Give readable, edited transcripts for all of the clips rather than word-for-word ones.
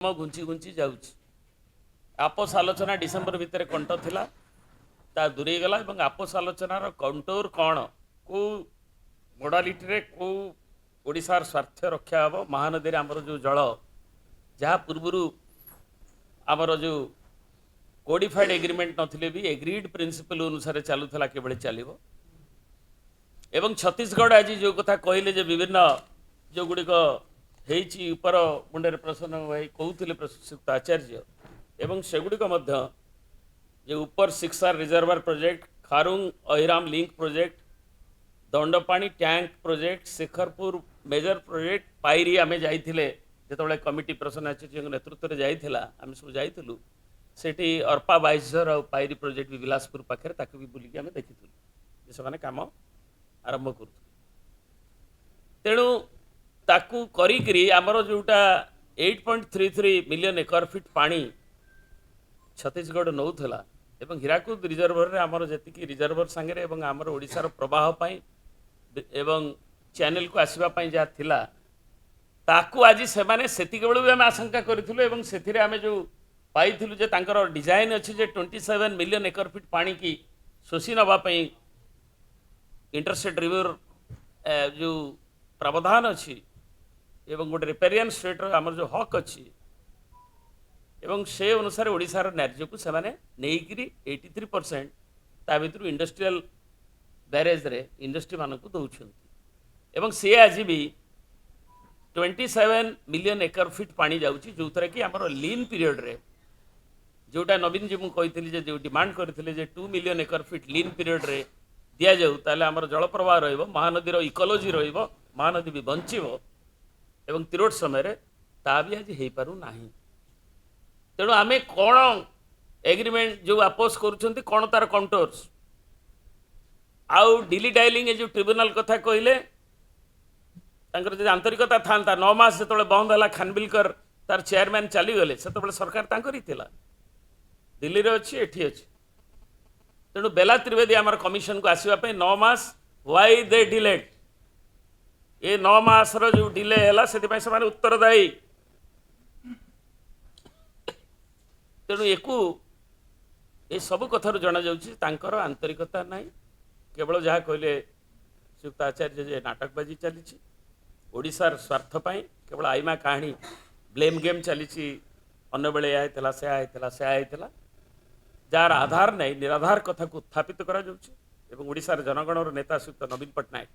घुंची घुंची जाऊँच आपस आलोचना डिसेम्बर भितर कंठ थिला ता दूरे गला एवं आपस आलोचनार कंटोर कौन को मोडालिटी रे को ओडिशार स्वार्थ रक्षा हम महानदी आमर जो जल जहाँ पूर्व आमर जो कोडिफाइड एग्रीमेंट नथिले भी एग्रीड प्रिंसिपल अनुसार चलुला किभଳି चलिबो एवं छत्तीसगढ़ आज जो कथा कहले जे विभिन्न जो गुड़िक होपर मुंडे प्रसन्न भाई कहते प्रश्युक्त आचार्य एवं सेगुड़िक जो ऊपर सिक्सार रिजर्वर प्रोजेक्ट खारुंग अहिराम link project Dandapani tank project Shekharpur major project पायरी आम जाइए जो कमिटी प्रसन्न आचार्य नेतृत्व में जाइला आम सब जाइलु सेठी अर्पा बाइजर और पायरी प्रोजेक्ट भी बिलासपुर पाखे ताकू भी बुलिकी आम देखी से काम आरंभ कर तेणु ताकू करी आमर जोटा 8.33 मिलियन एकर फिट पानी छत्तीसगढ़ नौला एवं हीराकुद रिजर्वर आमर जी रिजर्वर सांगे एवं आमर ओडिशार प्रवाह पाई एवं चैनल को आसवाई जहाँ थिला ताकू आज से सेतिक बेलू भी आम आशंका करूँ से आम जो पाई जे तांकर डिजाइन अच्छी 27 मिलियन एकर फिट पानी की शोषी नापी इंटरस्टेट रिवर जो प्रावधान अच्छी एवं गोटे रिपेरियन स्टेट आमर जो हक अच्छी एवं से अनुसार ओडिशार न्याय को से 83% ता भर इंडस्ट्रियल बैरेज रे इंडस्ट्री मानक दौरान एवं सी आज भी 27 मिलियन एकर फिट पानी जाऊँगी जो थी कि आमर लीन पीरियड रे जोटा नवीन जी मुझे जो डिमांड करते 2 मिलियन एकर फिट लीन पीरियड रे दि जाऊ ताले आमर जल प्रवाह रहानदी इकोलोजी महानदी भी बंचव एवं तिरोट समय ता भी आज हो पारु नाही तेणु आम कौन एग्रीमेंट जो आपोज करुँच कौन तार कंटोर्स आउ डिली डाइलिंग जो ट्रिब्यूनल कथा कहले जब आंतरिकता था 9 मास जो बंद है खानबिलकर तार चेयरमैन चलीगले से सरकार तांकरी थिला दिल्ली रे अच्छी एठी अच्छी तेणु बेला त्रिवेदी आमर कमिशन को आसवाई 9 मास व्हाई दे डिलेड ये 9 मास जो डिले है से उत्तरदायी तेणु ये सब कथार जना जाकर आंतरिकता ना केवल जहाँ कहले श्रीयुक्त आचार्य जे नाटकबाजी चली ओडिशार स्वार्थपाई केवल आईमा कहानी ब्लेम गेम चली अन्न बेले यह से जार आधार नहीं निराधार कथा को उत्थापित करा ओडिशार जनगणर नेता श्रीयुक्त नवीन पट्टनायक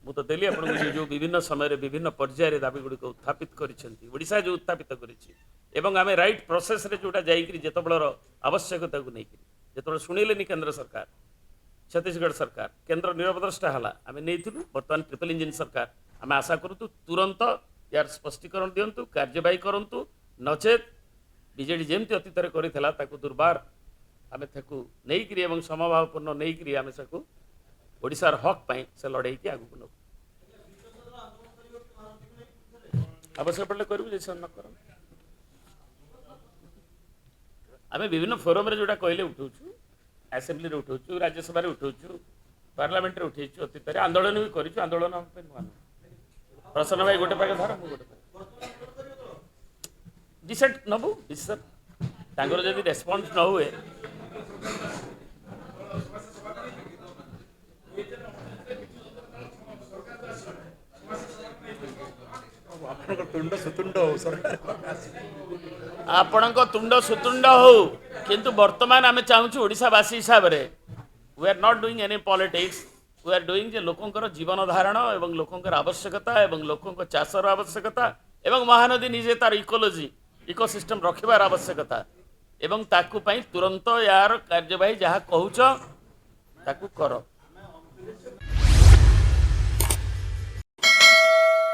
मुझे देली आपको जो विभिन्न समय विभिन्न पर्यायर दाबी गुड़िक उत्थापित करिसेंती जो उत्थापित करें आम राइट प्रोसेस रे जोटा जाइकरी जेतबेलर आवश्यकता को लेकिन जो शुणिले केंद्र सरकार छत्तीसगढ़ सरकार केंद्र निरवद्रष्टा है आम नहीं बर्तमान ट्रिपल इंजिन सरकार आम आशा करूँ तुरंत यार स्पष्टीकरण दिंतु कार्यवाही करूँ नचेत बीजेडी जमती अतीत कर दुर्बार आम नहीं समभावपूर्ण नहीं आम से ओडिशार हक पाई से लड़े की आगू नौ आवश्यक पड़े करूँ जैसे न कर आम विभिन्न फोरम रे जोटा कहले उठाऊ आसेम्बली रे उठाऊ राज्यसभा उठाऊ पार्लियामेंट रे उठेचु अतीत आंदोलन भी करूँ आंदोलन नुआ प्रसन्न भाई गोटे पाखे धर गोटे डिसाइड नबू डिसीजन जब रेस्पन्स न हुए आपण तुंड सुतुंड हो किंतु वर्तमान आम चाहूँ ओडिशावासी हिसाब से we are not doing any politics we are doing जे लोकंकर जीवन धारण एवं लोकंकर आवश्यकता एवं लोकंकर चाषर आवश्यकता एवं महानदी निजे तार इकोलोजी इकोसिस्टम रखिबार आवश्यकता एवं ताकू पई तुरंत यार कार्यवाही जहाँ कहूच ताकू कर